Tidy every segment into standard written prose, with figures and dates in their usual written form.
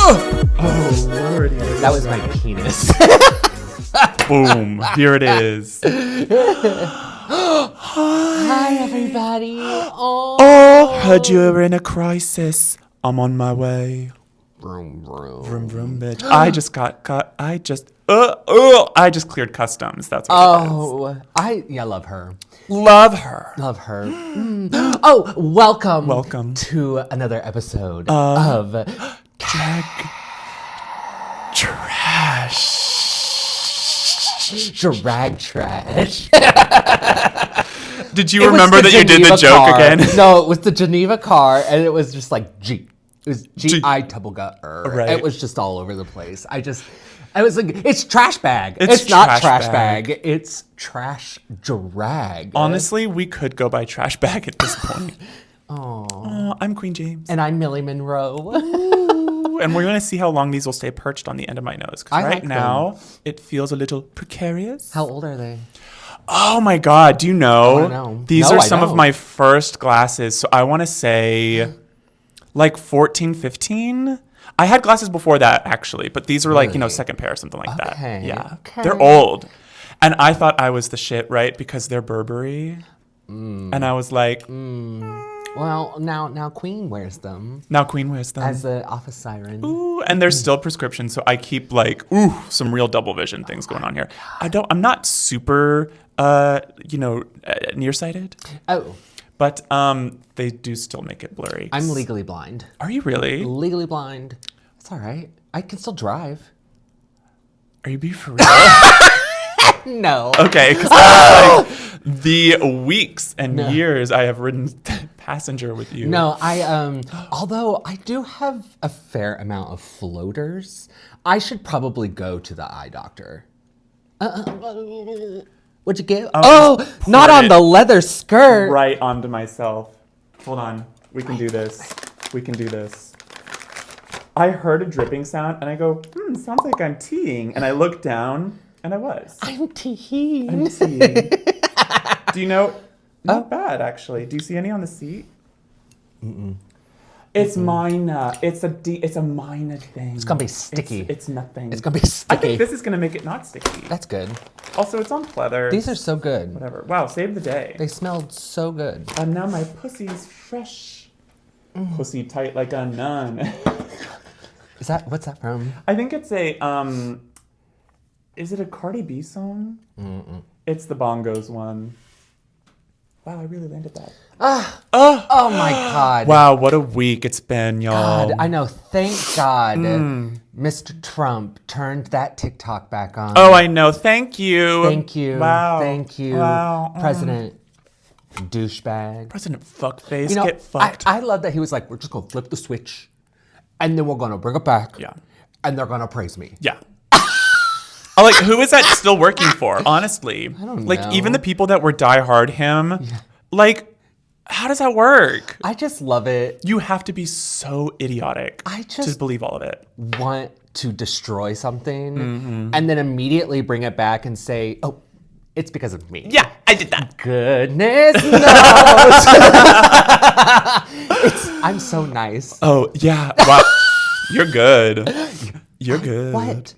Oh, Lordy. That was my penis. Boom. Here it is. Hi, everybody. Oh, heard you were in a crisis. I'm on my way. Vroom, vroom. Vroom, vroom, bitch. I just got cut. I just cleared customs. That's what it is. I love her. Love her. Love her. Oh, welcome. Welcome. To another episode of Trash. Drag Trash. Did you remember that you did the joke car. again? No, it was the Geneva car, and it was just like G. It was G-I-double-gut-er. Right. It was just all over the place. I was like, it's trash bag. It's It's not trash trash bag. bag. It's trash drag. Honestly, we could go by trash bag at this point. Aww. I'm Queen James. And I'm Millie Monroe. Ooh, and we're going to see how long these will stay perched on the end of my nose. Because right like now, it feels a little precarious. How old are they? Oh my God. Do you know? I don't know. These No, are I some of don't. my first glasses. So I want to say like 14, 15. I had glasses before that, actually. But these were like, Really? second pair or something like that. Yeah. Okay. They're old. And I thought I was the shit, right? Because they're Burberry. And I was like, Well, now Queen wears them now Queen wears them. as an office siren. Ooh, and they're still prescription, so I keep like, some real double vision things going on here. I'm not super, nearsighted, Oh, but they do still make it blurry. I'm legally blind. Are you really? Legally blind. It's all right. I can still drive. Are you being for real? No. Okay, because like the weeks and No. years I have ridden passenger with you. No, although I do have a fair amount of floaters, I should probably go to the eye doctor. What'd you get? Oh, not on the leather skirt. Right onto myself. Hold on. We can do this. We can do this. I heard a dripping sound and I go, sounds like I'm teeing. And I looked down and I was. I'm teeing. I'm teeing. Do you know? Not bad, actually. Do you see any on the seat? It's minor. It's a minor thing. It's gonna be sticky. It's nothing. It's gonna be I sticky. think this is gonna make it not sticky. That's good. Also, it's on pleather. These are so good. Whatever. Wow, save the day. They smelled so good. And now my pussy's fresh. Pussy tight like a nun. What's that from? I think it's a, is it a Cardi B song? It's the Bongos one. Wow, I really landed that. Oh my God. Wow, what a week it's been, y'all. God, I know. Thank God Mr. Trump turned that TikTok back on. Oh, I know. Thank you. Thank you. Wow. Thank you. Wow. President douchebag. President fuckface, get I, fucked. I love that he was like, we're just going to flip the switch and then we're going to bring it back. Yeah. And they're going to praise me. Yeah. Like, who is that still working for, honestly? I don't like, know. even the people that were diehard him, like, how does that work? I just love it. You have to be so idiotic I to just believe all of it. want to destroy something Mm-hmm. and then immediately bring it back and say, oh, it's because of me. Yeah, I did that. Goodness knows. I'm so nice. Oh, yeah. Wow. You're good. You're good. What?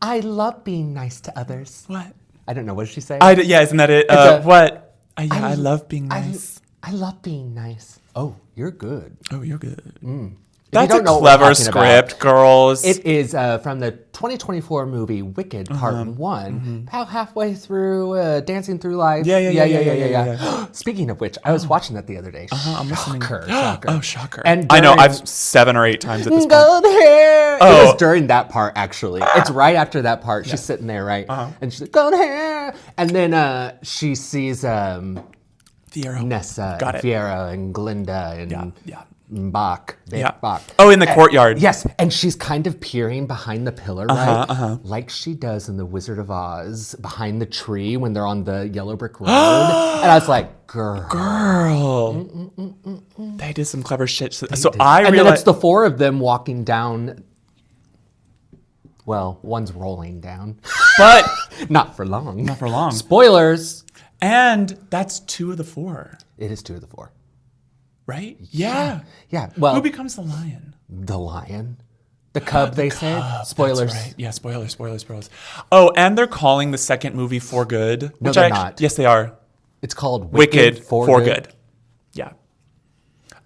I love being nice to others. What? I don't know. What did she say? Yeah, isn't that it? What? I love being nice. I love being nice. Oh, you're good. Oh, you're good. If you That's a don't know what we're clever talking script, about, girls. It is from the 2024 movie Wicked Part 1. About halfway through Dancing Through Life. Yeah. Speaking of which, I was watching that the other day. I'm listening. Shocker. Oh, shocker. And I know, during- I've 7 or 8 times at this point. Gold hair. Oh. It was during that part, actually. It's right after that part. She's sitting there, right? And she's like, gold hair. And then she sees Fiero. Nessa, Got and it. Fiero, and Glinda, and Yeah. Bach. Bach. Oh, in the courtyard. Yes, and she's kind of peering behind the pillar, right? Like she does in The Wizard of Oz, behind the tree when they're on the yellow brick road. And I was like, girl. They did some clever shit. So And I then realized. it's the 4 of them walking down. Well, one's rolling down. But Not for long. Not for long. Spoilers. And that's 2 of the 4, It is 2 of the 4. right? Yeah. Yeah. Well, Who becomes the lion? the lion. The Cub, they said. Spoilers. That's right. Yeah, spoilers. Oh, and they're calling the second movie For Good. No, they're not. Yes, they are. It's called Wicked for Good. Yeah.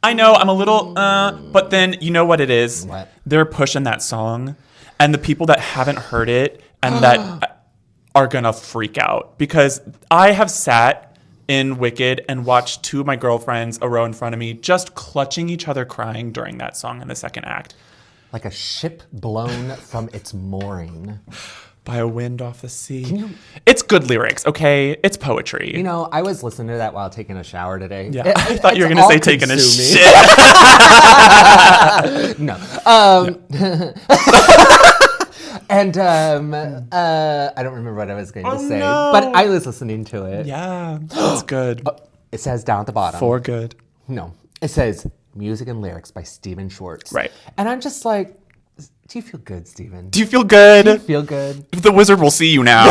I know, I'm a little, but then you know what it is? What? They're pushing that song, and the people that haven't heard it and that are gonna freak out, because I have sat in Wicked and watched two of my girlfriends a row in front of me just clutching each other crying during that song in the second act. Like a ship blown from its mooring. By a wind off the sea. It's good lyrics, okay? It's poetry. You know, I was listening to that while taking a shower today. Yeah, I thought you were going to say taking a shit. No. And I don't remember what I was going to say, no. but I was listening to it. Yeah, that's good. It says down at the bottom. For Good. No, it says music and lyrics by Stephen Schwartz. Right. And I'm just like, do you feel good, Stephen? Do you feel good? Do you feel good? The wizard will see you now.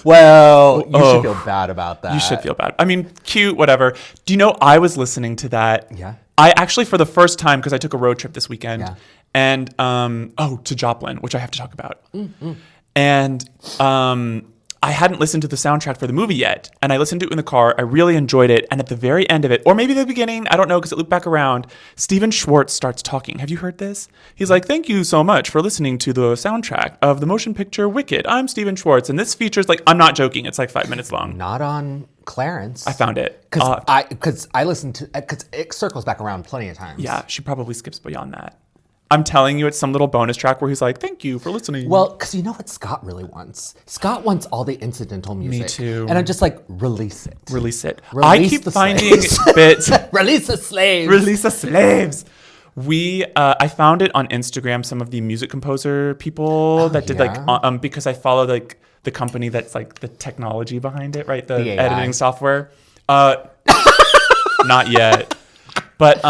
Well, you should feel bad about that. You should feel bad. I mean, cute, whatever. Do you know, I was listening to that. Yeah. I actually, for the first time, because I took a road trip this weekend, Yeah. and, to Joplin, which I have to talk about. And I hadn't listened to the soundtrack for the movie yet, and I listened to it in the car. I really enjoyed it, and at the very end of it, or maybe the beginning, I don't know, because it looped back around, Stephen Schwartz starts talking. Have you heard this? He's like, "Thank you so much for listening to the soundtrack of the motion picture Wicked. I'm Stephen Schwartz, and this features," like, I'm not joking, it's like 5 minutes long. Not on Clarence. I found it. Because I listened to, because it circles back around plenty of times. Yeah, she probably skips beyond that. I'm telling you, it's some little bonus track where he's like, "Thank you for listening." Well, because you know what Scott really wants? Scott wants all the incidental music. Me too. And I'm just like, release it. Release it. Release I keep the finding slaves. bits. Release the slaves. Release the slaves. I found it on Instagram, some of the music composer people that did like, because I follow like the company that's like the technology behind it, right? The AI. editing software. Not yet. But,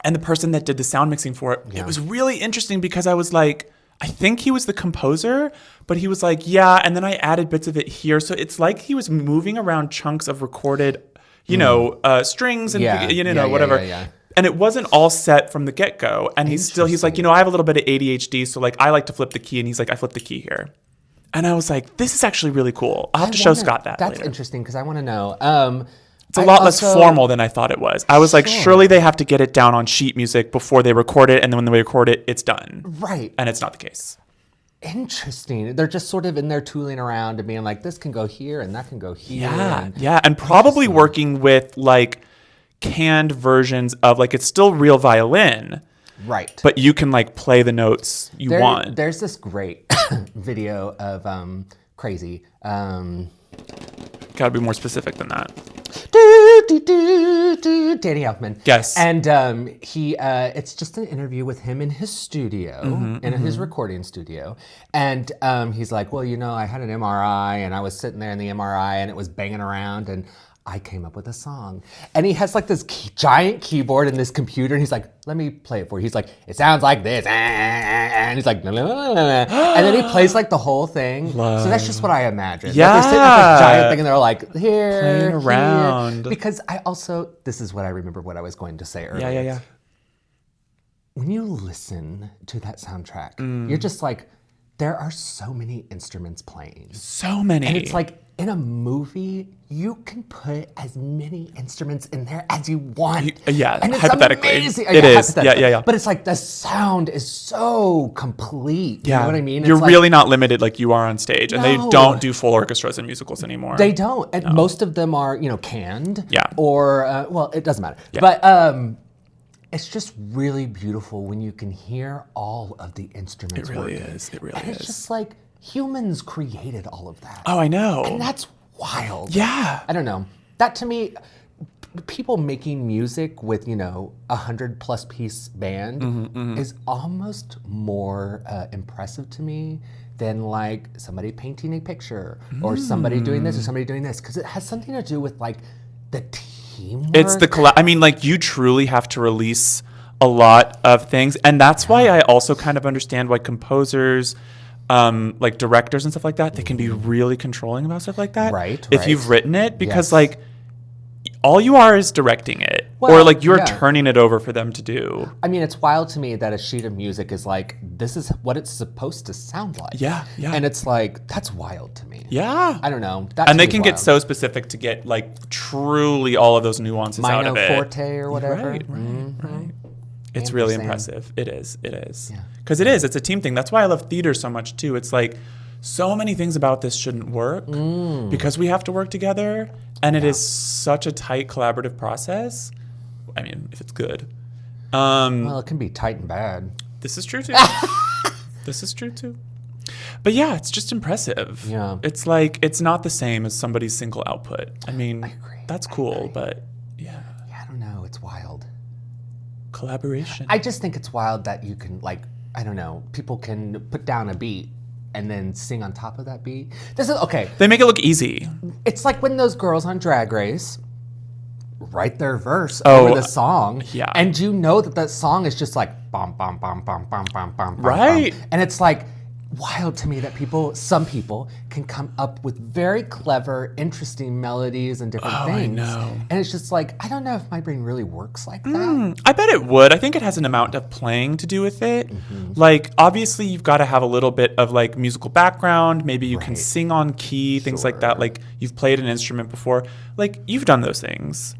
and the person that did the sound mixing for it, it was really interesting because I was like, I think he was the composer, but he was like, yeah, and then I added bits of it here. So it's like he was moving around chunks of recorded, strings and, whatever. Yeah. And it wasn't all set from the get-go. And he's like, I have a little bit of ADHD, so like I like to flip the key. And he's like, I flipped the key here. And I was like, this is actually really cool. I'll have to show Scott that That's later. interesting because I want to know. It's a lot less formal than I thought it was. I was like, surely they have to get it down on sheet music before they record it. And then when they record it, it's done. Right. And it's not the case. Interesting. They're just sort of in there tooling around and being like, this can go here and that can go here. Yeah. And probably working with like canned versions of like, it's still real violin. Right. But you can like play the notes you want. There's this great video of Crazy. Gotta be more specific than that. Danny Elfman. Yes. And it's just an interview with him in his studio, in his recording studio. And he's like, well, I had an MRI and I was sitting there in the MRI and it was banging around and I came up with a song. And he has like this giant keyboard and this computer and he's like, let me play it for you. He's like, it sounds like this. And he's like, and then he plays like the whole thing. So that's just what I imagine. Yeah. Like they're sitting at this giant thing and they're like, here, playing around. Here. Because this is what I remember what I was going to say earlier. Yeah. When you listen to that soundtrack, you're just like, there are so many instruments playing. So many. And it's like, in a movie, you can put as many instruments in there as you want. And it's hypothetically. Amazing. It is. Yeah. But it's like the sound is so complete. You know what I mean? You're really not limited like you are on stage. And they No. don't do full orchestras in musicals anymore. They don't. And most of them are, canned. Yeah. Or, it doesn't matter. Yeah. But it's just really beautiful when you can hear all of the instruments It really working. is. It really and is. it's just like humans created all of that. Oh, I know. And that's wild. Yeah. I don't know. That to me, people making music with, 100+ piece band is almost more impressive to me than like somebody painting a picture or somebody doing this or somebody doing this. Because it has something to do with like the teamwork. It's the you truly have to release a lot of things. And that's why I also kind of understand why composers, like directors and stuff like that, they can be really controlling about stuff like that. Right. If you've written it, because Yes. like, all you are is directing it. Well, or like you're yeah. turning it over for them to do. I mean, it's wild to me that a sheet of music is like, this is what it's supposed to sound like. Yeah, yeah. And it's like, that's wild to me. Yeah. I don't know. And they can get so specific to get like truly all of those nuances out of it. Minor forte or whatever. Right. Mm-hmm. It's really impressive. It is. Because it's a team thing. That's why I love theater so much too. It's like so many things about this shouldn't work because we have to work together. And it is such a tight collaborative process. I mean, if it's good. Well, it can be tight and bad. This is true too. This is true too. But yeah, it's just impressive. Yeah. It's like, it's not the same as somebody's single output. I mean, I agree. that's cool, but yeah. Yeah, I don't know. It's wild. Collaboration. I just think it's wild that you can, like, I don't know, people can put down a beat and then sing on top of that beat. This is, okay. They make it look easy. It's like when those girls on Drag Race write their verse over the song. Yeah. And you know that that song is just like, bum, bum, bum, bum, bum, bum, bum, Right. bum. And it's like, wild to me that some people can come up with very clever, interesting melodies and different things. I know. And it's just like, I don't know if my brain really works like that. I bet it would. I think it has an amount of playing to do with it. Like, obviously, you've got to have a little bit of like musical background. Maybe you can sing on key, things like that. Like, you've played an instrument before. Like, you've done those things.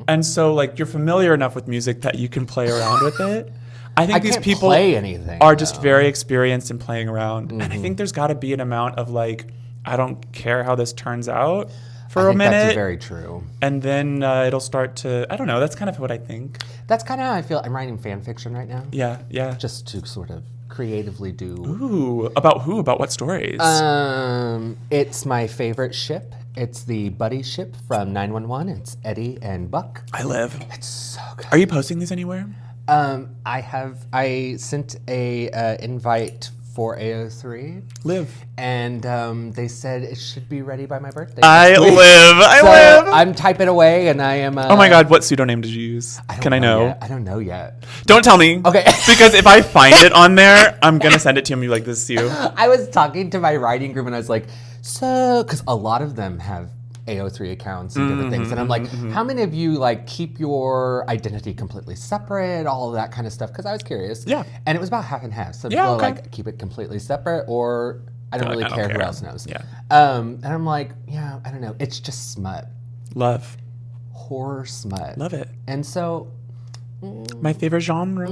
And so, like, you're familiar enough with music that you can play around with it. I think these people play anything, are just very experienced in playing around. And I think there's got to be an amount of like, I don't care how this turns out for a minute. That's very true. And then it'll start to, I don't know, that's kind of what I think. That's kind of how I feel. I'm writing fan fiction right now. Yeah, yeah. Just to sort of creatively do. Ooh, about who? About what stories? It's my favorite ship. It's the buddy ship from 911. It's Eddie and Buck. I live. It's so good. Are you posting these anywhere? I sent a invite for AO3. Live. And they said it should be ready by my birthday. I live. I'm typing away and I am... oh my God, what pseudonym did you use? Can I know? Yet. I don't know yet. Don't tell me. Okay. Because if I find it on there, I'm going to send it to him and be like, this is you. I was talking to my writing group and I was like, so... Because a lot of them have AO3 accounts and different things. And I'm like, how many of you like keep your identity completely separate, all of that kind of stuff? Because I was curious. Yeah. And it was about half and half. So Yeah, people okay. like keep it completely separate or I don't They're really like, I don't care who care. else knows. Yeah. And I'm like, yeah, I don't know. It's just smut. Love. Horror smut. Love it. And so My favorite genre.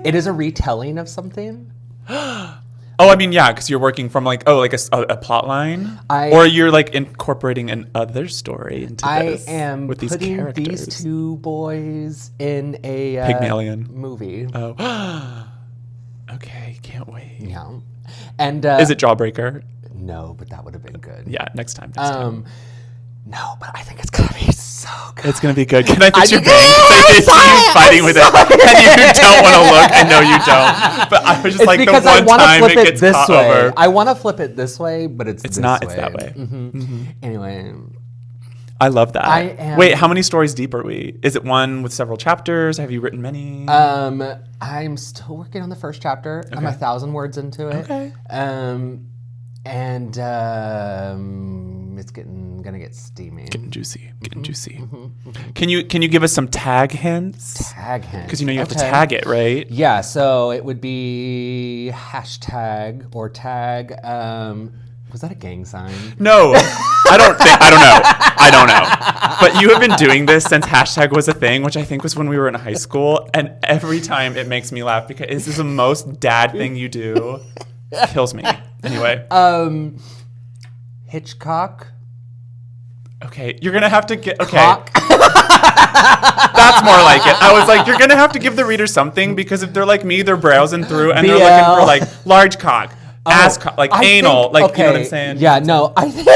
it is a retelling of something. Oh, I mean, yeah, because you're working from like, like a plot line, or you're like incorporating another story into this. I am with these putting characters. these two boys in a Pygmalion movie. Oh, okay, can't wait. Yeah, and is it Jawbreaker? No, but that would have been good. Yeah, next time. No, but I think it's gonna be so good. It's gonna be good. Can I picture you fighting with it, and you don't want to look? I know you don't. But I was just like the one time it gets caught over. I want to flip it this way, but it's this not. way. It's that way. Anyway, I love that. Wait, how many stories deep are we? Is it one with several chapters? Have you written many? I'm still working on the first chapter. I'm 1,000 words into it. Okay. And it's gonna get steamy. Getting juicy. Can you give us some tag hints? Tag hints. Because you have to tag it, right? Yeah. So it would be hashtag or tag. Was that a gang sign? No, I don't know. But you have been doing this since hashtag was a thing, which I think was when we were in high school, and every time it makes me laugh because this is the most dad thing you do. Kills me. Anyway. Hitchcock. Okay, you're gonna have to get. Okay, Cock. that's more like it. I was like, you're gonna have to give the reader something because if they're like me, they're browsing through and they're looking for like large cock, ass cock, like anal, like you know what I'm saying? Yeah, no, I think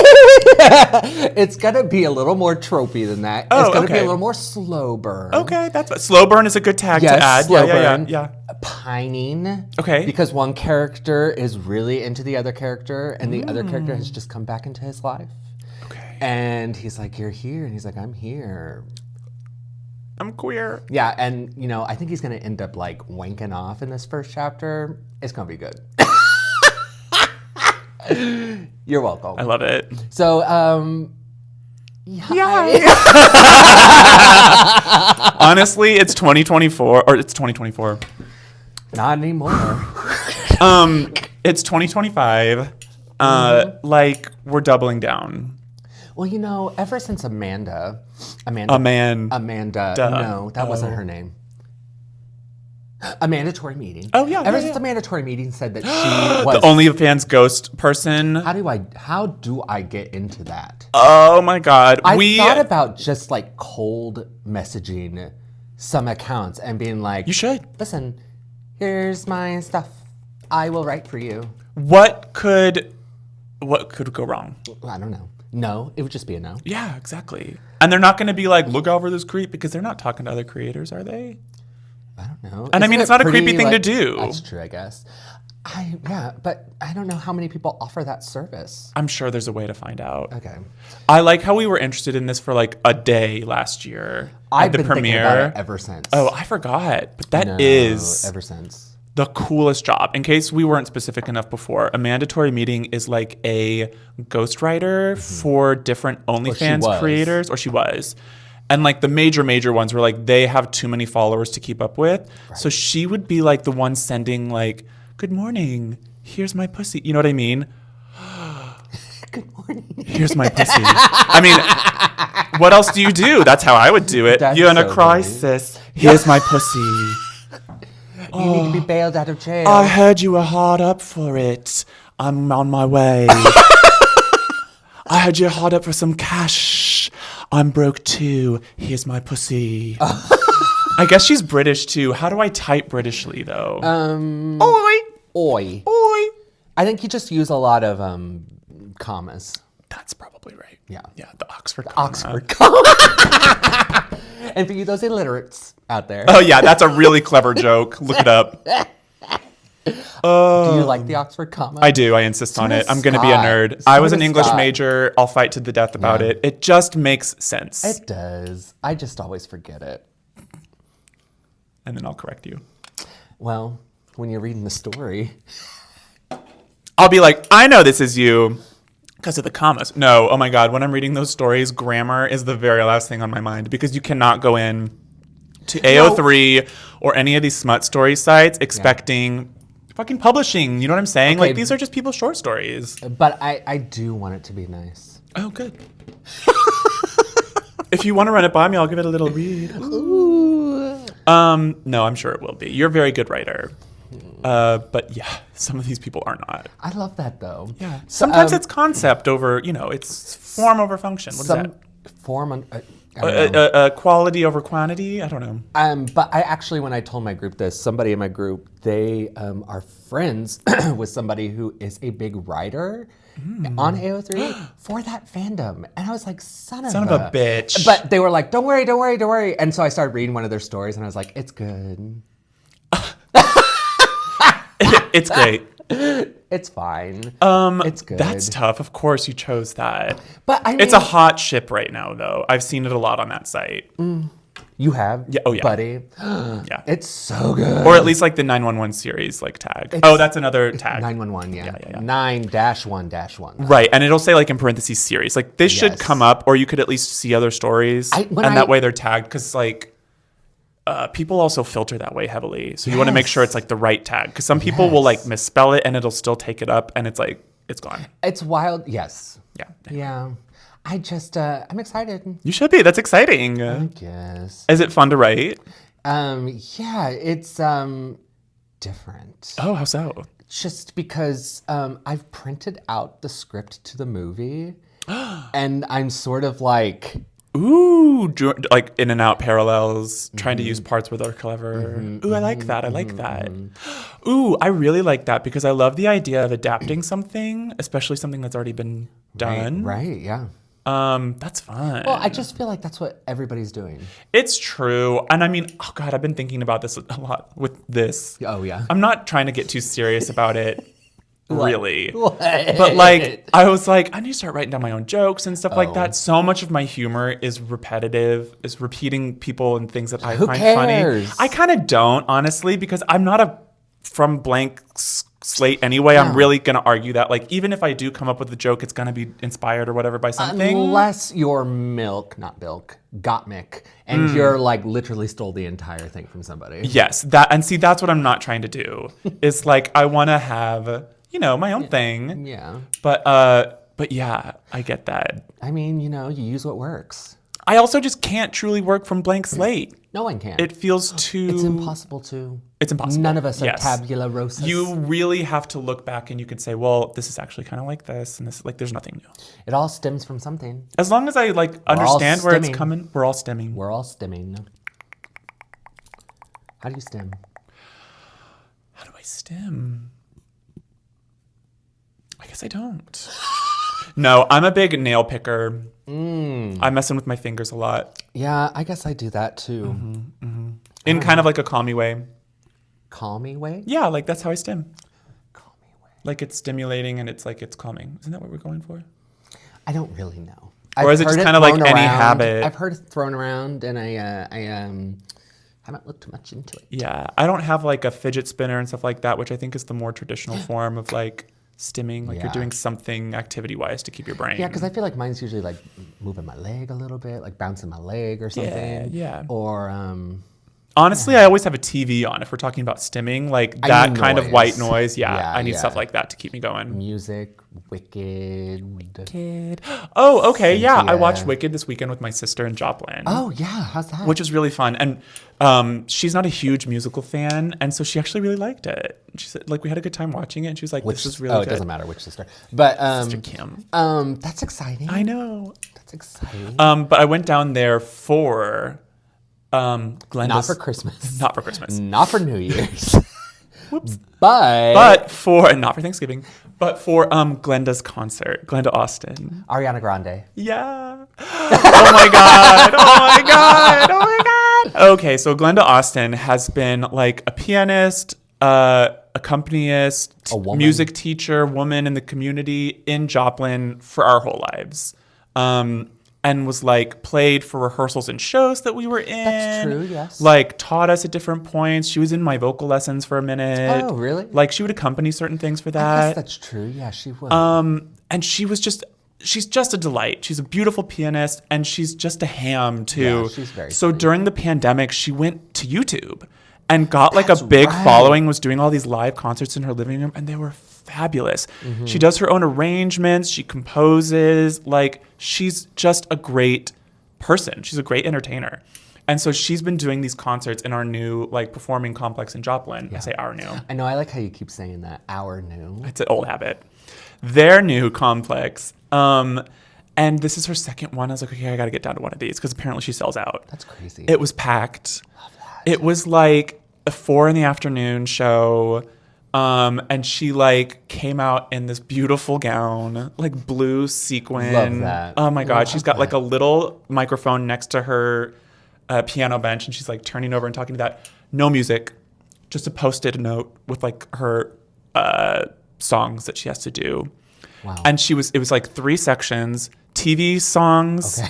it's gonna be a little more tropey than that. Oh, it's gonna be okay. a little more slow burn. Okay, that's what slow burn is a good tag to add. Slow burn. Yeah. Pining. Okay. Because one character is really into the other character, and the other character has just come back into his life. Okay. And he's like, "You're here," and he's like, "I'm here." I'm queer. Yeah, and I think he's gonna end up like wanking off in this first chapter. It's gonna be good. You're welcome. I love it. So, Honestly, it's 2024 or it's 2024. Not anymore. It's 2025. Like we're doubling down. Well, you know, ever since Amanda. Duh. No, that wasn't her name. A mandatory meeting. Oh, yeah. Ever since a mandatory meeting said that she was The OnlyFans ghost person. How do I get into that? Oh my God. I thought about just like cold messaging some accounts and being like, You should. Listen, here's my stuff. I will write for you. What could go wrong? I don't know. No, it would just be a no. Yeah, exactly. And they're not going to be like, look out for this creep, because they're not talking to other creators, are they? I don't know. And I mean, it's not a creepy thing to do. That's true, I guess. But I don't know how many people offer that service. I'm sure there's a way to find out. Okay. I like how we were interested in this for like a day last year I've at the been premiere. thinking about it ever since. Oh, I forgot. But that is ever since. the coolest job. In case we weren't specific enough before, a mandatory meeting is like a ghostwriter for different OnlyFans creators, or she was. And like the major ones were like, they have too many followers to keep up with. Right. So she would be like the one sending like, good morning, here's my pussy. You know what I mean? Good morning. Here's my pussy. I mean, what else do you do? That's how I would do it. You're in a crisis. Funny. Here's my pussy. You need to be bailed out of jail. I heard you were hard up for it. I'm on my way. I heard you're hard up for some cash. I'm broke too. Here's my pussy. I guess she's British too. How do I type Britishly though? Oi. I think you just use a lot of commas. That's probably right. Yeah. Yeah, the Oxford comma. Oxford comma. And for you, those illiterates out there. Oh yeah, that's a really clever joke. Look it up. Do you like the Oxford comma? I do. I insist on it. I'm going to be a nerd. I was an English major. I'll fight to the death about it. It just makes sense. It does. I just always forget it. And then I'll correct you. Well, when you're reading the story, I'll be like, I know this is you because of the commas. No, oh my God. When I'm reading those stories, grammar is the very last thing on my mind, because you cannot go in to AO3 or any of these smut story sites expecting fucking publishing. You know what I'm saying? Okay. Like, these are just people's short stories. But I do want it to be nice. Oh, good. If you want to run it by me, I'll give it a little read. Ooh. No, I'm sure it will be. You're a very good writer. But yeah, some of these people are not. I love that though. Yeah. Sometimes it's concept over, it's form over function. What is that? Form Quality over quantity? I don't know. But I actually, when I told my group this, somebody in my group, they are friends with somebody who is a big writer on AO3 for that fandom. And I was like, son of a bitch. But they were like, don't worry. And so I started reading one of their stories and I was like, it's good. It's great. It's fine. It's good. That's tough. Of course you chose that. But I mean, it's a hot ship right now, though. I've seen it a lot on that site. You have? Yeah. Oh, yeah. Buddy. Yeah. It's so good. Or at least like the 911 series like tag. That's another tag. 911, yeah. 9-1-1. Right. And it'll say like in parentheses series. Like this should come up, or you could at least see other stories. That way they're tagged, because like people also filter that way heavily. So you want to make sure it's like the right tag, because some people will like misspell it and it'll still take it up and it's like, it's gone. It's wild. Yes. Yeah. Yeah. I just, I'm excited. You should be. That's exciting. I guess. Is it fun to write? Yeah, it's different. Oh, how so? Just because I've printed out the script to the movie and I'm sort of like, ooh, like in and out parallels, trying to use parts where they're clever. Ooh, I like that. I like that. Ooh, I really like that, because I love the idea of adapting something, especially something that's already been done. Right, yeah. That's fun. Well, I just feel like that's what everybody's doing. It's true. And I mean, oh God, I've been thinking about this a lot with this. Oh, yeah. I'm not trying to get too serious about it. Really. What? But like, I was like, I need to start writing down my own jokes and stuff like that. So much of my humor is repetitive, is repeating people and things that I find funny. I kind of don't, honestly, because I'm not a from blank slate anyway. I'm really going to argue that, like, even if I do come up with a joke, it's going to be inspired or whatever by something. Unless you're Gottmik, and you're like literally stole the entire thing from somebody. Yes, that's what I'm not trying to do. It's like I want to have, my own thing. Yeah. But yeah, I get that. I mean, you use what works. I also just can't truly work from blank slate. No one can. It feels too... It's impossible to. It's impossible. None of us are tabula rasa. You really have to look back and you could say, well, this is actually kind of like this, and this, like, there's nothing new. It all stems from something. As long as I, like, understand where it's coming, we're all stemming. We're all stemming. How do you stem? How do I stem? I guess I don't. No, I'm a big nail picker. I'm messing with my fingers a lot. Yeah, I guess I do that too. In kind of like a calmy way. Calmy way? Yeah, like that's how I stem. Calmy way. Like it's stimulating and it's like it's calming. Isn't that what we're going for? I don't really know. Or is it just kind of like any habit? I've heard it thrown around and I haven't looked much into it. Yeah, I don't have like a fidget spinner and stuff like that, which I think is the more traditional form of like stimming, like you're doing something activity-wise to keep your brain. Yeah, because I feel like mine's usually like moving my leg a little bit, like bouncing my leg or something. Yeah. Or honestly, I always have a TV on if we're talking about stimming, like that kind of white noise. Yeah, I need stuff like that to keep me going. Music, Wicked. Oh, okay, Cynthia. yeah. I watched Wicked this weekend with my sister in Joplin. Oh, yeah. How's that? Which was really fun. And she's not a huge musical fan, and so she actually really liked it. She said, like, we had a good time watching it, and she was like, this is really good. Oh, it doesn't matter which sister. But Sister Kim. That's exciting. I know. That's exciting. But I went down there for Glenda's... Not for Christmas. Not for Christmas. Not for New Year's. Whoops. But for... Not for Thanksgiving. But for Glenda's concert. Glenda Austin. Ariana Grande. Yeah. Oh my God. Oh my God. Oh my God. Okay, so Glenda Austin has been like a pianist, accompanist, music teacher, woman in the community in Joplin for our whole lives. And was like played for rehearsals and shows that we were in. That's true, yes. Like taught us at different points. She was in my vocal lessons for a minute. Oh, really? Like she would accompany certain things for that. I guess that's true. Yeah, she would. And she's just a delight. She's a beautiful pianist and she's just a ham too. Yeah, she's very So sweet. during the pandemic, she went to YouTube and got like a big following, was doing all these live concerts in her living room, and they were fabulous. She does her own arrangements, she composes, like she's just a great person. She's a great entertainer. And so she's been doing these concerts in our new like performing complex in Joplin. I say our new. I know, I like how you keep saying that, our new. It's an old habit. Their new complex. And this is her second one. I was like, okay, I got to get down to one of these because apparently she sells out. That's crazy. It was packed. Love that. It was like a 4 p.m. show. And she like came out in this beautiful gown, like blue sequin. Love that. Oh my God. She's got like a little microphone next to her piano bench. And she's like turning over and talking to that. No music, just a Post-it note with like her songs that she has to do. Wow. And it was like 3 sections, TV songs,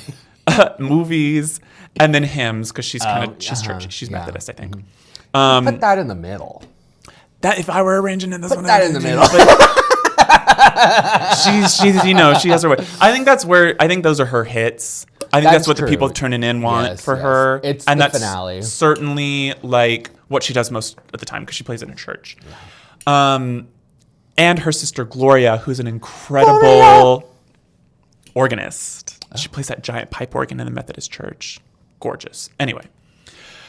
movies, and then hymns, because she's churchy. She's Methodist, I think. Put that in the middle. That if I were arranging in this one, Put that in the middle. She has her way. I think those are her hits. I think that's what the people turning in want for her. It's and the that's finale. Certainly like what she does most of the time because she plays in a church. Yeah. And her sister Gloria, who's an incredible organist. She plays that giant pipe organ in the Methodist church. Gorgeous. Anyway.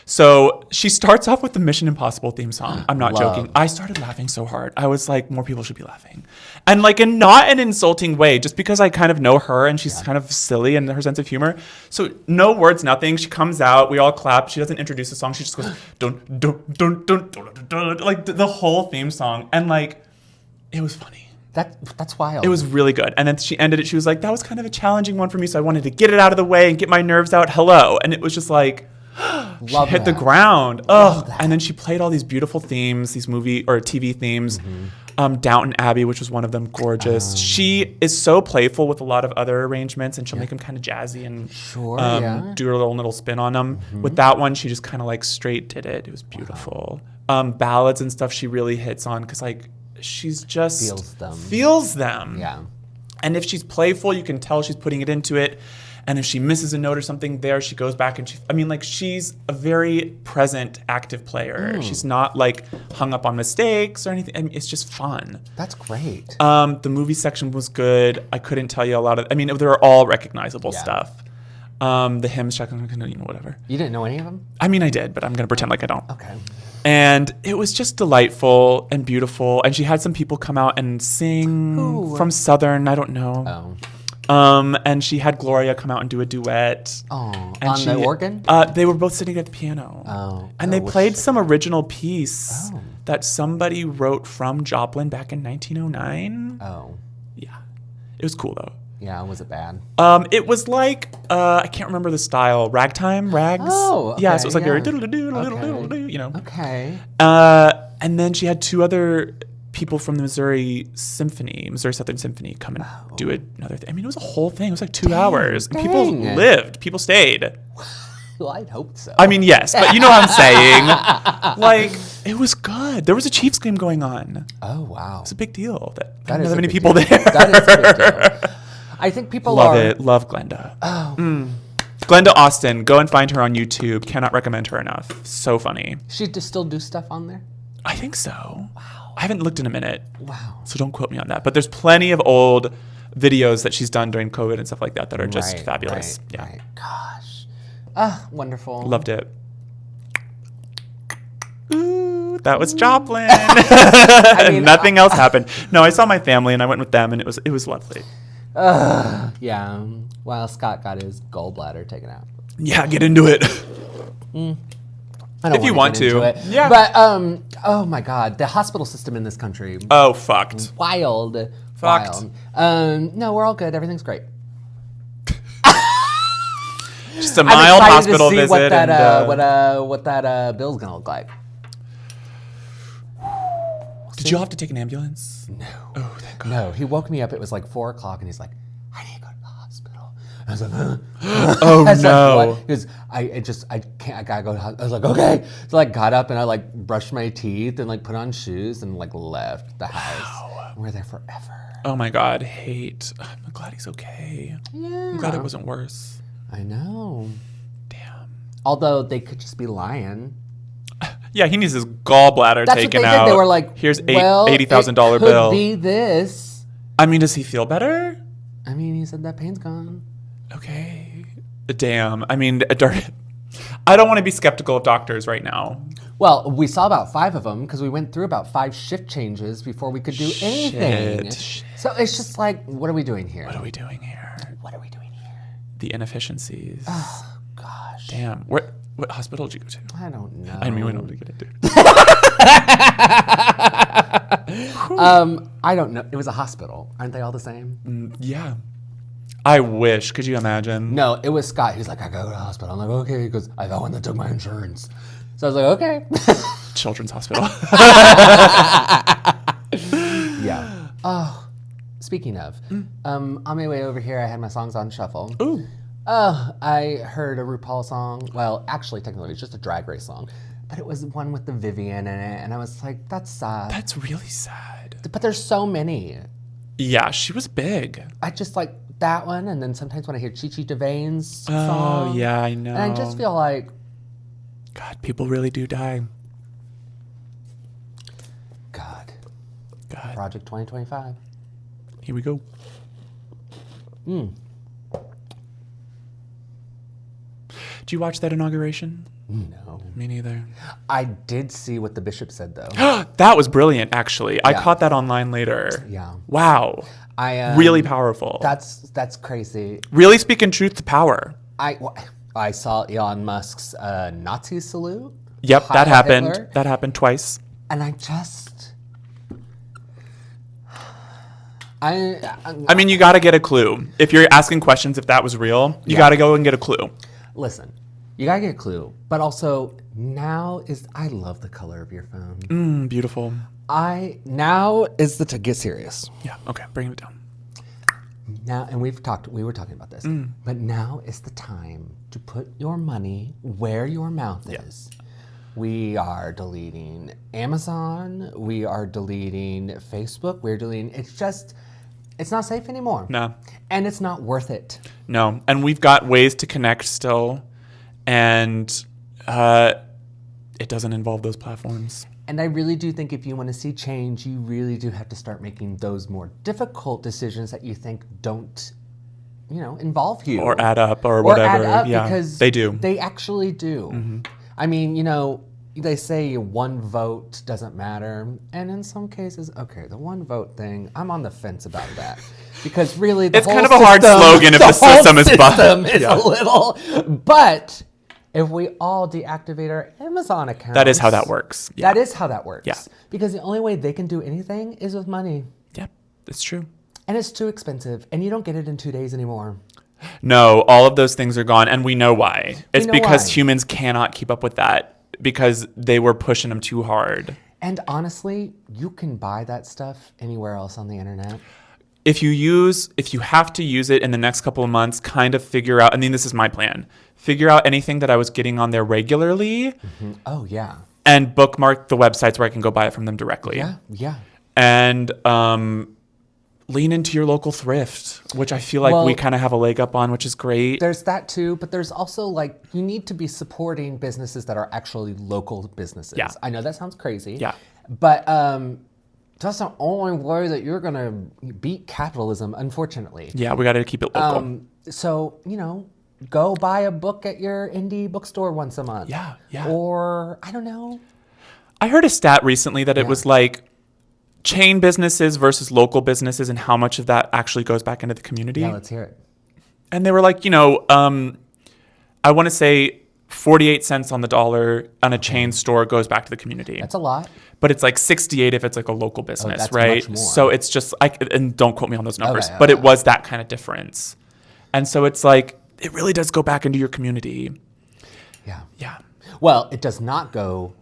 So she starts off with the Mission Impossible theme song. I'm not joking. I started laughing so hard. I was like, more people should be laughing. And like in not an insulting way, just because I kind of know her and she's kind of silly in her sense of humor. So no words, nothing. She comes out, we all clap. She doesn't introduce the song. She just goes, dun, dun, dun, dun, dun, dun, dun, like the whole theme song. And like, it was funny. That's wild. It was really good. And then she ended it. She was like, that was kind of a challenging one for me. So I wanted to get it out of the way and get my nerves out. Hello. And it was just like, she hit the ground. Oh, and then she played all these beautiful themes, these movie or TV themes. Downton Abbey, which was one of them, gorgeous. She is so playful with a lot of other arrangements, and she'll make them kind of jazzy and do her little spin on them. With that one, she just kind of like straight did it. It was beautiful. Ballads and stuff she really hits on because like she's just feels them. Yeah. And if she's playful, you can tell she's putting it into it. And if she misses a note or something there, she goes back and she's a very present, active player. She's not like hung up on mistakes or anything. I mean, it's just fun. That's great. The movie section was good. I couldn't tell you a lot of, they were all recognizable stuff. The hymns, whatever. You didn't know any of them? I mean, I did, but I'm going to pretend like I don't. Okay. And it was just delightful and beautiful. And she had some people come out and sing from Southern, I don't know. Oh. And she had Gloria come out and do a duet. Oh, and the organ? They were both sitting at the piano. Oh. And they played some original piece that somebody wrote from Joplin back in 1909. Oh. Yeah. It was cool, though. Yeah, was it bad? It was like, I can't remember the style. Ragtime? Rags? Oh, okay, yeah, so it was like very Okay. And then she had two other people from the Missouri Southern Symphony come and do another thing. I mean, it was a whole thing. It was like 2 hours. And people lived. People stayed. Well, I'd hope so. I mean, yes, but you know what I'm saying. Like, it was good. There was a Chiefs game going on. Oh, wow. It's a big deal. That is not that many big people deal. there. That is a big deal. I think people Love it. Love Glenda. Oh. Glenda Austin. Go and find her on YouTube. Cannot recommend her enough. So funny. She still do stuff on there? I think so. Wow. I haven't looked in a minute. Wow. So don't quote me on that. But there's plenty of old videos that she's done during COVID and stuff like that are just fabulous. Right. Gosh. Wonderful. Loved it. Ooh, that was Joplin. Nothing else happened. No, I saw my family and I went with them and it was lovely. Yeah. Well, Scott got his gallbladder taken out. Yeah, get into it. I don't if you want to. Yeah. But oh my God, the hospital system in this country. Oh, fucked. Wild. Fucked. No, we're all good. Everything's great. Just a mild hospital visit. What that bill's gonna look like. Did you have to take an ambulance? No. Oh, thank God. No, he woke me up. It was like 4:00, and he's like, "I need to go to the hospital." And I was like, "Huh?" Oh no! Like, he goes, I can't. I gotta go to the hospital. I was like, "Okay." So I got up and I like brushed my teeth and like put on shoes and like left the house. Wow. We're there forever. Oh my God, hate. I'm glad he's okay. Yeah. I'm glad it wasn't worse. I know. Damn. Although they could just be lying. Yeah, he needs his gallbladder taken out. They were like, here's $80,000 bill. Could be this. I mean, does he feel better? I mean, he said that pain's gone. Okay. Damn. I mean, I don't want to be skeptical of doctors right now. Well, we saw about 5 of them because we went through about 5 shift changes before we could do anything. Shit. So it's just like, what are we doing here? What are we doing here? The inefficiencies. Oh, gosh. Damn. What hospital did you go to? I don't know. I mean, we don't have to get into. I don't know. It was a hospital. Aren't they all the same? Yeah. I wish. Could you imagine? No, it was Scott. He's like, I gotta go to the hospital. I'm like, okay. He goes, I got one that took my insurance. So I was like, okay. Children's hospital. Yeah. Oh, speaking of, on my way over here, I had my songs on shuffle. Ooh. I heard a RuPaul song. Well, actually, technically, it's just a Drag Race song. But it was one with the Vivian in it. And I was like, that's sad. That's really sad. But there's so many. Yeah, she was big. I just like that one. And then sometimes when I hear Chi Chi DeVane's song. Oh, yeah, I know. And I just feel like, God, people really do die. God. Project 2025. Here we go. Did you watch that inauguration? No. Me neither. I did see what the bishop said, though. That was brilliant, actually. I caught that online later. Yeah. Wow. Really powerful. That's crazy. Really speaking truth to power. I saw Elon Musk's Nazi salute. Yep, that happened. Hitler. That happened twice. And I just... I mean, you got to get a clue. If you're asking questions if that was real, you got to go and get a clue. Listen, you got to get a clue. But also, I love the color of your phone. Beautiful. Now is the to get serious. Yeah, okay, bring it down. Now, and we were talking about this, but now is the time to put your money where your mouth is. We are deleting Amazon. We are deleting Facebook. We're deleting. It's not safe anymore. No. And it's not worth it. No. And we've got ways to connect still. And it doesn't involve those platforms. And I really do think if you want to see change, you really do have to start making those more difficult decisions that you think don't, involve you. Or add up or whatever. Or add up yeah, because they do. They actually do. Mm-hmm. I mean, they say one vote doesn't matter. And in some cases, okay, the one vote thing, I'm on the fence about that. Because really, it's kind of a hard slogan if the system is a little. But if we all deactivate our Amazon accounts. That is how that works. Yeah. That is how that works. Yeah. Because the only way they can do anything is with money. Yep, it's true. And it's too expensive. And you don't get it in 2 days anymore. No, all of those things are gone. And we know why. It's because humans cannot keep up with that because they were pushing them too hard. And honestly, you can buy that stuff anywhere else on the internet. If you have to use it in the next couple of months, kind of figure out, this is my plan, figure out anything that I was getting on there regularly. Mm-hmm. Oh, yeah. And bookmark the websites where I can go buy it from them directly. Yeah. And lean into your local thrift, which I feel like we kind of have a leg up on, which is great. There's that too, but there's also you need to be supporting businesses that are actually local businesses. Yeah. I know that sounds crazy. Yeah. But that's the only way that you're going to beat capitalism, unfortunately. Yeah, we got to keep it local. So, go buy a book at your indie bookstore once a month. Yeah. Or, I don't know. I heard a stat recently that it was chain businesses versus local businesses and how much of that actually goes back into the community. Yeah, let's hear it. And they were like, I want to say 48 cents on the dollar on a chain store goes back to the community. That's a lot. But it's 68 if it's a local business, that's right? much more. So it's just and don't quote me on those numbers, Okay, but it was that kind of difference. And so it's it really does go back into your community. Yeah. Well, it does not go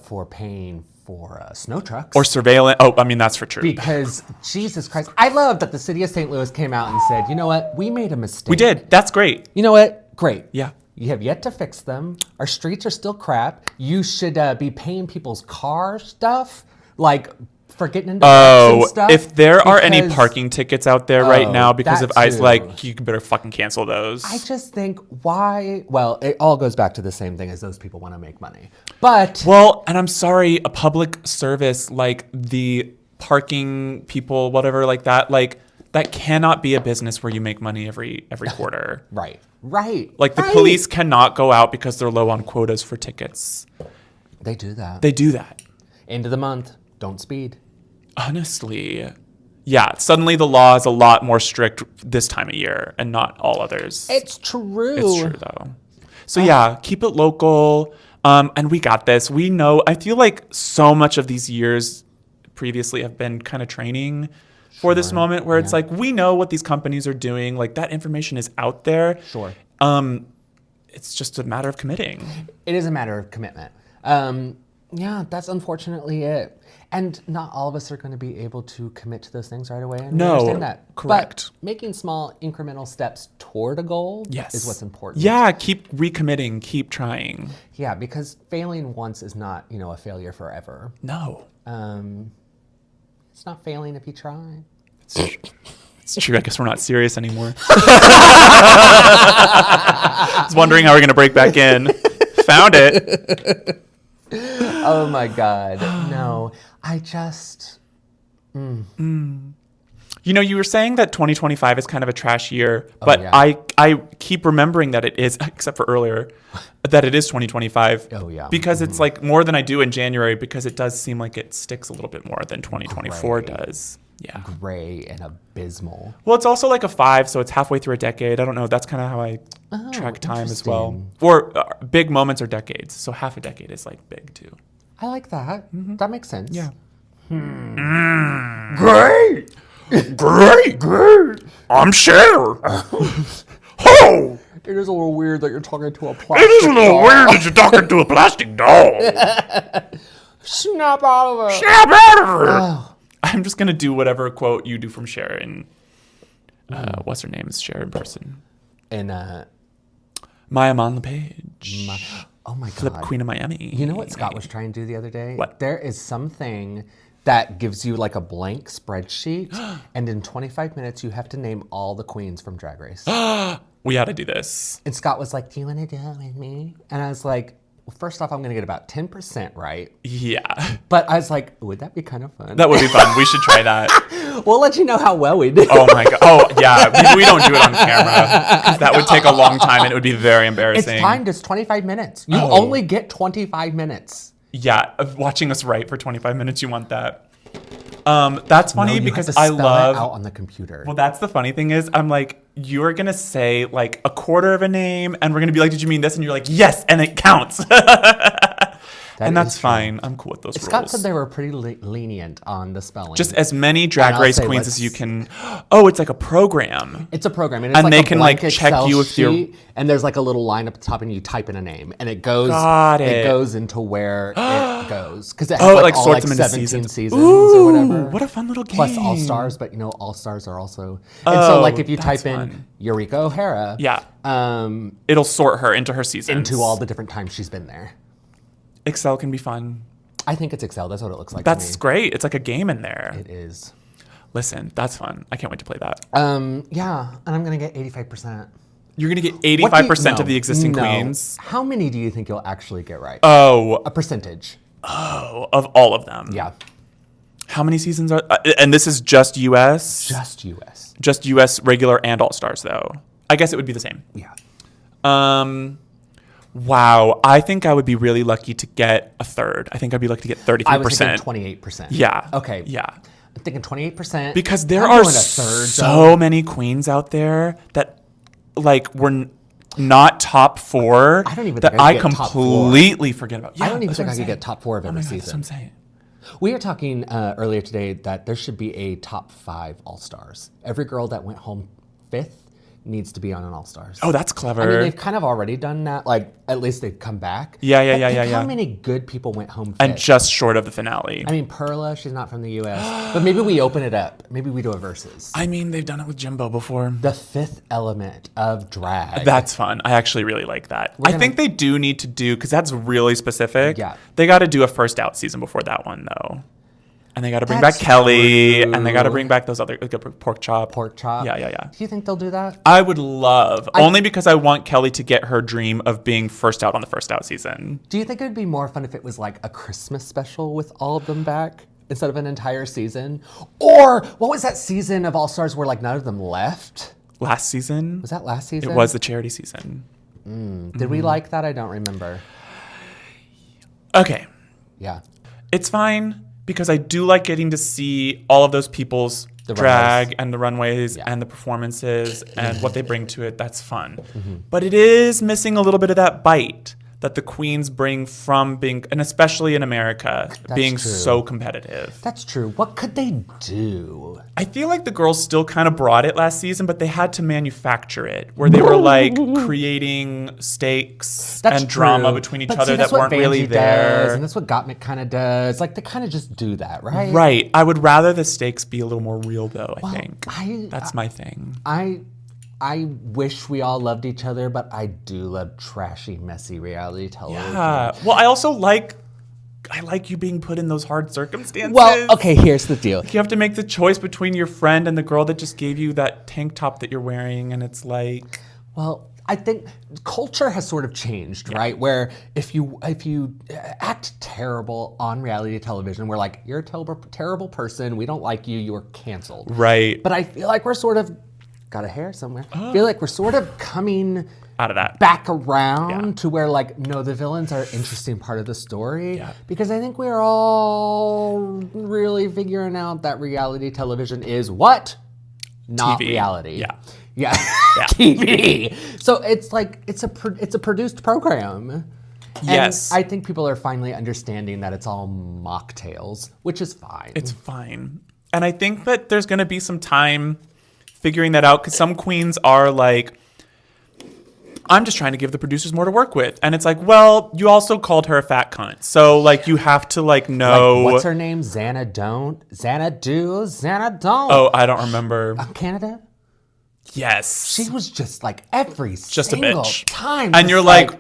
for paying for snow trucks. Or surveillance. Oh, that's for true. Because, Jesus Christ, I love that the city of St. Louis came out and said, you know what, we made a mistake. We did. That's great. You know what? Great. Yeah. You have yet to fix them. Our streets are still crap. You should be paying people's car stuff, for getting into and stuff. If there are any parking tickets out there right now because of ice, too. you better fucking cancel those. I just think why? Well, it all goes back to the same thing as those people want to make money. But and I'm sorry, a public service like the parking people, whatever, that cannot be a business where you make money every quarter. Right. The police cannot go out because they're low on quotas for tickets. They do that. End of the month, don't speed. Honestly, yeah. Suddenly the law is a lot more strict this time of year and not all others. It's true. It's true, though. So, keep it local. And we got this. We know, I feel like so much of these years previously have been kind of training for this moment where it's we know what these companies are doing. That information is out there. Sure. It's just a matter of committing. It is a matter of commitment. That's unfortunately it. And not all of us are going to be able to commit to those things right away. And we understand that. Correct. But making small incremental steps toward a goal is what's important. Yeah, keep recommitting, keep trying. Yeah, because failing once is not, a failure forever. No. It's not failing if you try. It's true. I guess we're not serious anymore. I was wondering how we're going to break back in. Found it. Oh my God. No, I just. You were saying that 2025 is kind of a trash year, but I keep remembering that it is, except for earlier, that it is 2025. Oh, yeah. Because it's more than I do in January, because it does seem like it sticks a little bit more than 2024 does. Yeah. Gray and abysmal. Well, it's also a 5, so it's halfway through a decade. I don't know. That's kind of how I track time as well. Or big moments are decades, so half a decade is big too. I like that. Mm-hmm. That makes sense. Yeah. Great! Great! I'm Cher. Oh! It is a little weird that you're talking to a plastic doll. It is a little weird that you're talking to a plastic doll. Snap out of it. Snap out of it. Oh. I'm just going to do whatever quote you do from Cher in, what's her name? Is Cher in person? And, Maya on the page. Oh my God. Flip Queen of Miami. You know what Scott was trying to do the other day? What? There is something that gives you like a blank spreadsheet, and in 25 minutes you have to name all the queens from Drag Race. We ought to do this. And Scott was like, do you want to do it with me? And I was like, well, first off, I'm going to get about 10% right. Yeah. But I was like, would that be kind of fun? That would be fun. We should try that. We'll let you know how well we do. Oh my God. Oh yeah. Maybe we don't do it on camera because that would take a long time and it would be very embarrassing. It's timed. It's 25 minutes. You only get 25 minutes. Yeah. Watching us write for 25 minutes, you want that. That's funny You because have to I spell love. it out on the computer. Well, that's the funny thing is, I'm like, you're gonna say like a quarter of a name, and we're gonna be like, "Did you mean this?" And you're like, "Yes," and it counts. And that's fine. I'm cool with those Scott rules. said they were pretty lenient on the spelling. Just as many Drag I'll Race say queens let's- as you can. Oh, it's like a program. It's a program, and it's And like they a can, like, blank check Excel you if you're- sheet, and there's like a little line up at the top, and you type in a name, and it goes. Got It it. goes into where it goes because it has Oh, like, it like all, sorts like them into 17 seasons. or whatever. What a fun little game. Plus All Stars, but you know All Stars are also. And so like if you that's type in fun. Eureka O'Hara, Yeah. It'll sort her into her seasons. into all the different times she's been there. Excel can be fun. I think it's Excel. That's what it looks like. That's to me. great. It's like a game in there. It is. Listen, that's fun. I can't wait to play that. Yeah, and I'm gonna get 85%. You're gonna get What do you- 85% of the no, existing no. queens. How many do you think you'll actually get right? Oh, A percentage. of all of them. Yeah. How many seasons are? And this is just U.S. Just US. Just U.S. regular and All Stars though. I guess it would be the same. Yeah. Wow. I think I would be really lucky to get a third. I think I'd be lucky to get 33%. I was thinking 28%. Yeah. Okay. Yeah. I'm thinking 28%. Because there I'm are doing a third, so though. many queens out there that like were not top four. I don't even that think I I could get top four. completely forget about. Yeah, I don't even that's think what I I'm could saying. get top 4 of every Oh my God, that's what season. I'm saying. We were talking earlier today that there should be a top 5 All-Stars. Every girl that went home 5th needs to be on an All-Stars. Oh, that's clever. I mean, they've kind of already done that. Like, at least they've come back. Yeah, But think yeah. How many good people went home 5th? and just short of the finale. I mean, Perla, she's not from the U.S. But maybe we open it up. Maybe we do a versus. I mean, they've done it with Jimbo before. The 5th element of drag. That's fun. I actually really like that. I think they do need to do, because that's really specific. Yeah. They got to do a first out season before that one, though. And they got to bring That's back Kelly, true. and they got to bring back those other pork chop. Pork chop. Yeah. Do you think they'll do that? I would love, only because I want Kelly to get her dream of being first out on the first out season. Do you think it would be more fun if it was like a Christmas special with all of them back instead of an entire season? Or what was that season of All Stars where like none of them left? Last season? Was that last season? It was the charity season. Did we like that? I don't remember. Okay. Yeah. It's fine because I do like getting to see all of those people's The drag runways. and the runways Yeah. and the performances and what they bring to it. That's fun. But it is missing a little bit of that bite that the queens bring from being, and especially in America, being true. so competitive. That's true. What could they do? I feel like the girls still kind of brought it last season, but they had to manufacture it, where they were like creating stakes That's and drama true. between each But other see, that's that what weren't really Vanjie there. does, and that's what Gottmik kind of does. Like they kind of just do that, right? Right. I would rather the stakes be a little more real, though, I think. I- That's my thing. I wish we all loved each other, but I do love trashy, messy reality television. Well, I also like you being put in those hard circumstances. Well, okay, here's the deal. You have to make the choice between your friend and the girl that just gave you that tank top that you're wearing, and it's like, Well, I think culture has sort of changed, right? Where if you act terrible on reality television, we're like, you're a terrible person. We don't like you. You are canceled. right But I feel like we're sort of got a hair somewhere. I feel like we're sort of coming out of that. back around to where like, no, the villains are an interesting part of the story. Yeah. Because I think we're all really figuring out that reality television is what? Not TV. reality. Yeah. Yeah. TV. So it's like it's a produced program. Yes. And I think people are finally understanding that it's all mocktails, which is fine. It's fine. And I think that there's going to be some time figuring that out, because some queens are like, I'm just trying to give the producers more to work with. And it's like, well, you also called her a fat cunt. So, like, you have to, like, know. Like, what's her name? Xana don't. Xana do. Xana don't. Oh, I don't remember. Canada? Yes. She was just like every Just a single bitch. time. And just you're like,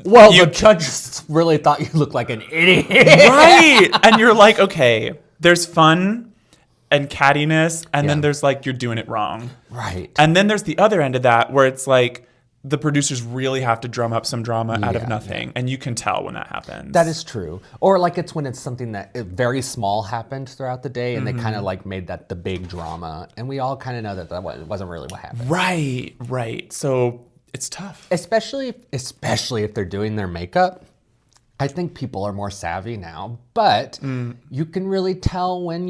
Well, the judge really thought you looked like an idiot. Right. And you're like, okay, there's fun and cattiness, and then there's like, you're doing it wrong. Right. And then there's the other end of that where it's like, the producers really have to drum up some drama out of nothing. And you can tell when that happens. That is true. Or like it's when it's something that very small happened throughout the day and they kind of like made that the big drama. And we all kind of know that wasn't really what happened. Right. So it's tough. Especially if they're doing their makeup. I think people are more savvy now. But you can really tell when,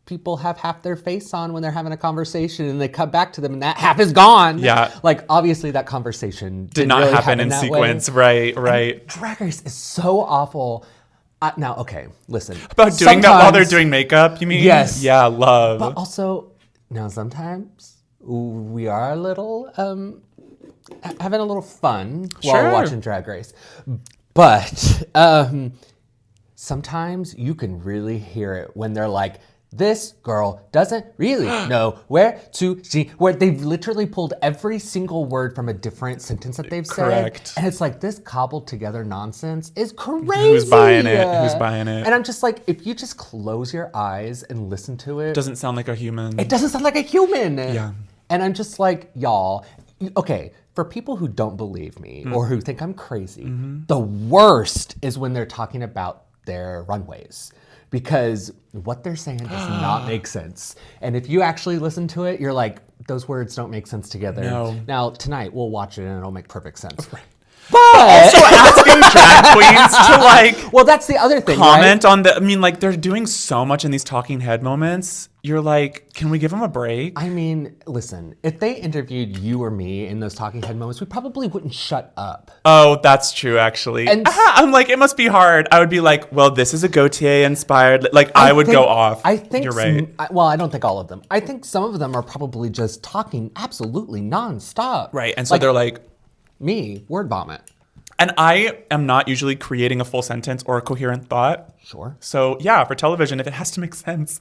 people have half their face on when they're having a conversation and they cut back to them and that half is gone. Yeah. Like obviously that conversation did not really happen in sequence. Right. And Drag Race is so awful. Now, okay, listen. About doing that while they're doing makeup, you mean? Yes. Yeah, love. But also, now sometimes we are a little, having a little fun while watching Drag Race. But sometimes you can really hear it when they're like, this girl doesn't really know where they've literally pulled every single word from a different sentence that they've said. And it's like, this cobbled together nonsense is crazy. Who's buying it? And I'm just like, if you just close your eyes and listen to it. Doesn't sound like a human. It doesn't sound like a human. Yeah. And I'm just like, y'all, okay, for people who don't believe me or who think I'm crazy, the worst is when they're talking about their runways. Because what they're saying does not make sense. And if you actually listen to it, you're like, those words don't make sense together. No. Now, tonight, we'll watch it and it'll make perfect sense. Right. But also asking drag queens to like... Well, that's the other thing, comment on the... I mean, like, they're doing so much in these talking head moments. You're like, can we give them a break? I mean, listen, if they interviewed you or me in those talking head moments, we probably wouldn't shut up. Oh, that's true, actually. And I'm like, it must be hard. I would be like, well, this is a Gautier inspired... Like, I would go off. I think... You're right. Well, I don't think all of them. I think some of them are probably just talking absolutely nonstop. Right, and so they're like... Me, word vomit. And I am not usually creating a full sentence or a coherent thought. Sure. So yeah, for television, if it has to make sense.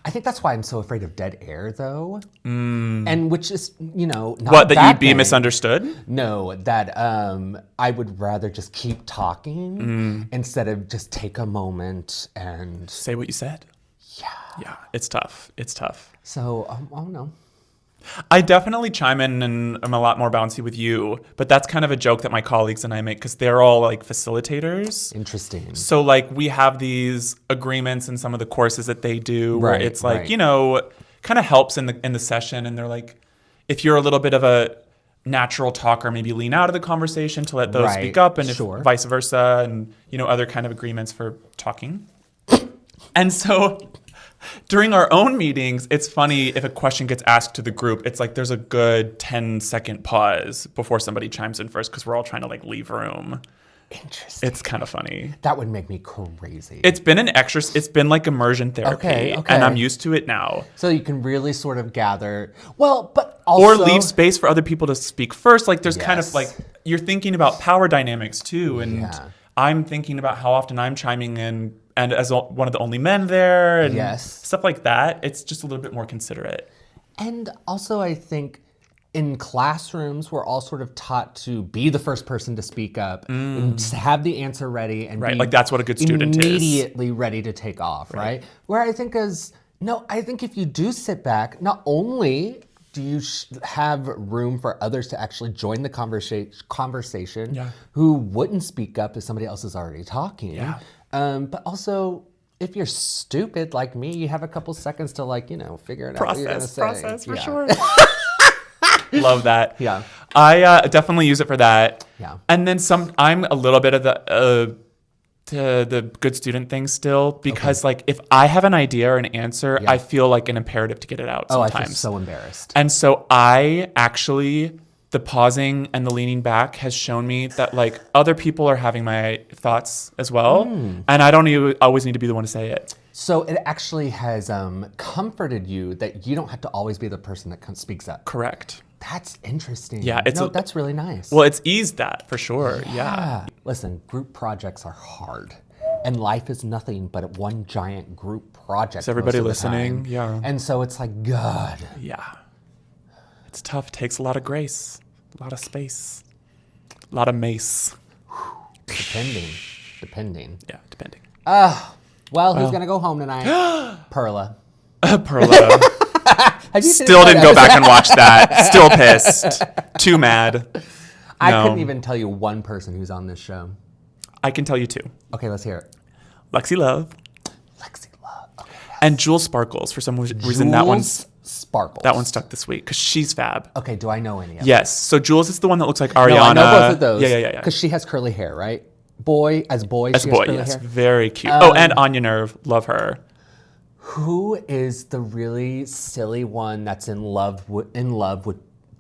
I think that's why I'm so afraid of dead air, though. And which is, not what, that you'd be thing. Misunderstood? No, that I would rather just keep talking instead of just take a moment and... Say what you said. Yeah, it's tough. So, I don't know. I definitely chime in and I'm a lot more bouncy with you, but that's kind of a joke that my colleagues and I make because they're all like facilitators. Interesting. So like we have these agreements in some of the courses that they do where it's like, kind of helps in the session. And they're like, if you're a little bit of a natural talker, maybe lean out of the conversation to let those speak up and if vice versa and, other kind of agreements for talking. And so... during our own meetings, it's funny if a question gets asked to the group, it's like there's a good 10-second pause before somebody chimes in first because we're all trying to like leave room. Interesting. It's kind of funny. That would make me crazy. It's been like immersion therapy. Okay. And I'm used to it now. So you can really sort of gather, but also... Or leave space for other people to speak first. Like there's kind of like, you're thinking about power dynamics too. And I'm thinking about how often I'm chiming in and as one of the only men there and stuff like that. It's just a little bit more considerate. And also I think in classrooms, we're all sort of taught to be the first person to speak up and to have the answer ready and be like that's what a good student is. Immediately ready to take off, right? Where I think I think if you do sit back, not only do you have room for others to actually join the conversation who wouldn't speak up if somebody else is already talking. But also, if you're stupid like me, you have a couple seconds to figure it out what you're going to say. Process, for sure. Love that. Yeah. I definitely use it for that. Yeah. And then I'm a little bit of the good student thing still because like if I have an idea or an answer, I feel like an imperative to get it out sometimes. I feel so embarrassed. And so the pausing and the leaning back has shown me that like other people are having my thoughts as well. And I don't always need to be the one to say it. So it actually has comforted you that you don't have to always be the person that speaks up. Correct. That's interesting. Yeah, that's really nice. Well, it's eased that for sure. Yeah. Listen, group projects are hard. And life is nothing but one giant group project. Is everybody listening? Yeah. And so it's like, God. Yeah. It's tough. It takes a lot of grace, a lot of space, a lot of mace. Depending. Yeah, depending. Well, who's gonna go home tonight? Perla. Perla. Have you Still didn't go back and watch that. Still pissed. Too mad. I No. couldn't even tell you one person who's on this show. I can tell you two. Okay, let's hear it. Lexi Love Lexi Love. Okay, yes. and Jules Sparkles. For some reason, that one Sparkles. stuck this week because she's fab. Okay, do I know any of them? Yes. So Jules is the one that looks like Ariana. No, I know both of those. Yeah. Because she has curly hair, right? Boy, As she a boy, has curly yes, hair. very cute. And Anya Nerve, love her. Who is the really silly one that's in love with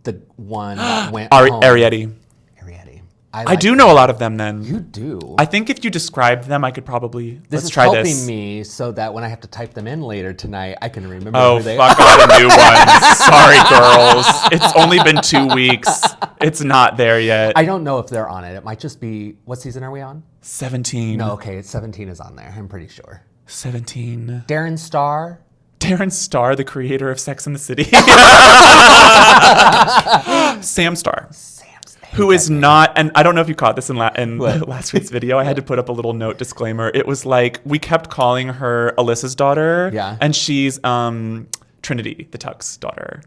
the one that went home? Arietti. Arietti. I do know a lot of them. Then You do. I think if you described them, I could probably. This Let's is try helping this. me so that when I have to type them in later tonight, I can remember Oh, who they fuck are. all the new ones. Sorry, girls. It's only been 2 weeks. It's not there yet. I don't know if they're on it. It might just be, what season are we on? 17. No, okay, 17 is on there. I'm pretty sure. 17. Darren Star. Darren Star, the creator of Sex and the City. Sam Star. Who is not, and I don't know if you caught this in last week's video. I had to put up a little note disclaimer. It was like, we kept calling her Alyssa's daughter. Yeah. And she's Trinity, the Tuck's daughter.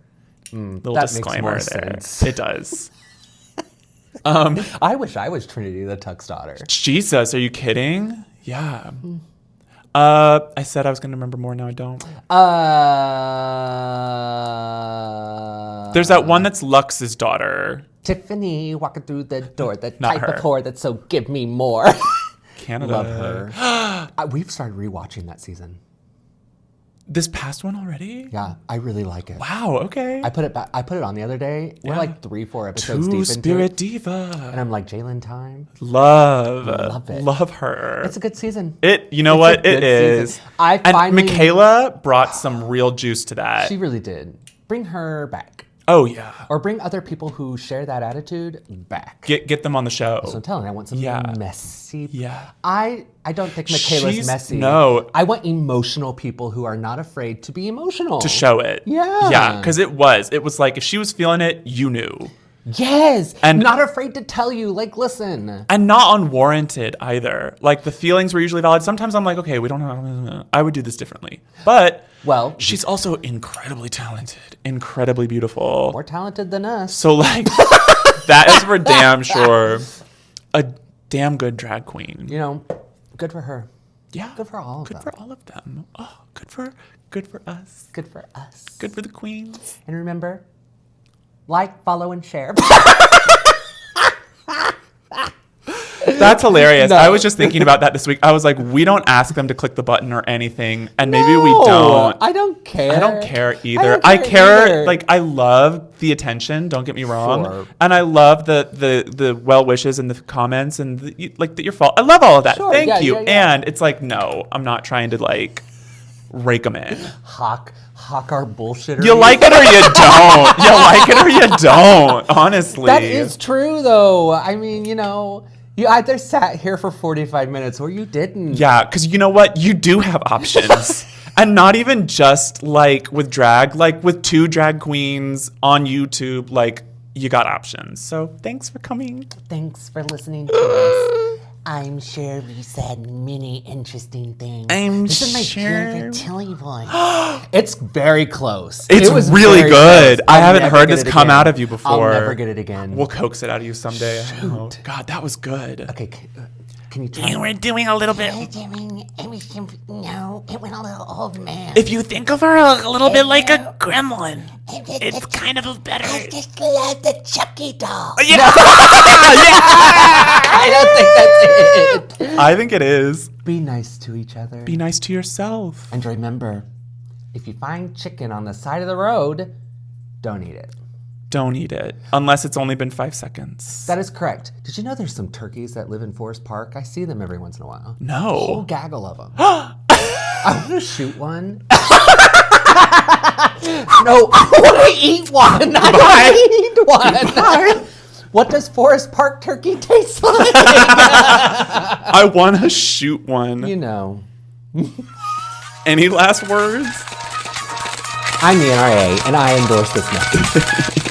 Little that makes disclaimer more there. sense. It does. I wish I was Trinity the Tuck's daughter. Jesus, are you kidding? Yeah. I said I was going to remember more, now I don't. There's that one that's Lux's daughter. Tiffany walking through the door, the Not type her. of whore that's so give me more. Canada. Love her. We've started rewatching that season. This past one already? Yeah, I really like it. Wow, okay. I put it back. I put it on the other day. We're like 3-4 episodes deep into Two-Spirit it, Diva. and I'm like, Jalen time. Love it. Love her. It's a good season. You know It's what? a good It is. season. And Michaela brought some real juice to that. She really did. Bring her back. Oh, yeah. Or bring other people who share that attitude back. Get them on the show. So I'm telling you, I want some messy. Yeah. I don't think Michaela's messy. No. I want emotional people who are not afraid to be emotional. To show it. Yeah. Yeah, because it was like, if she was feeling it, you knew. Yes. And- not afraid to tell you, like, listen. And not unwarranted either. Like, the feelings were usually valid. Sometimes I'm like, okay, we don't know. I would do this differently. But Well, she's also incredibly talented, incredibly beautiful. more talented than us. So, like, that is for damn sure a damn good drag queen. You know, good for her. Yeah. Good for all of Good them. for all of them. Oh, good for us. Good for us. Good for the queens. And remember, like, follow, and share. That's hilarious. No. I was just thinking about that this week. I was like, we don't ask them to click the button or anything, and maybe we don't. I don't care. I don't care either. I don't care either. Like, I love the attention, don't get me wrong. Sure. And I love the well wishes and the comments and that your fault. I love all of that. Sure, Thank yeah, you. yeah, yeah. And it's like, no, I'm not trying to like rake them in. Hawk our bullshitter. You like it or you don't. You like it or you don't, honestly. That is true, though. I mean, you know, you either sat here for 45 minutes or you didn't. Yeah, because you know what? You do have options. And not even just like with drag, like with 2 drag queens on YouTube, like you got options. So thanks for coming. Thanks for listening to us. I'm sure we said many interesting things. This is my favorite Tilly voice. It's very close. It's It was really very good. close. I I'll haven't never heard get this it come again. out of you before. I'll never get it again. We'll coax it out of you someday. Oh, God, that was good. Okay, can you try? We're doing a little bit. No, it went a little old man. If you think of her a little bit like a gremlin, it's kind of a better. I just love the Chucky doll. Yeah. I don't think that's it. I think it is. Be nice to each other. Be nice to yourself. And remember, if you find chicken on the side of the road, don't eat it. Don't eat it unless it's only been 5 seconds. That is correct. Did you know there's some turkeys that live in Forest Park? I see them every once in a while. No. Whole gaggle of them. I want to shoot one. No, I want to eat one. I want to eat one. What does Forest Park turkey taste like? I want to shoot one. You know. Any last words? I'm the NRA, and I endorse this message.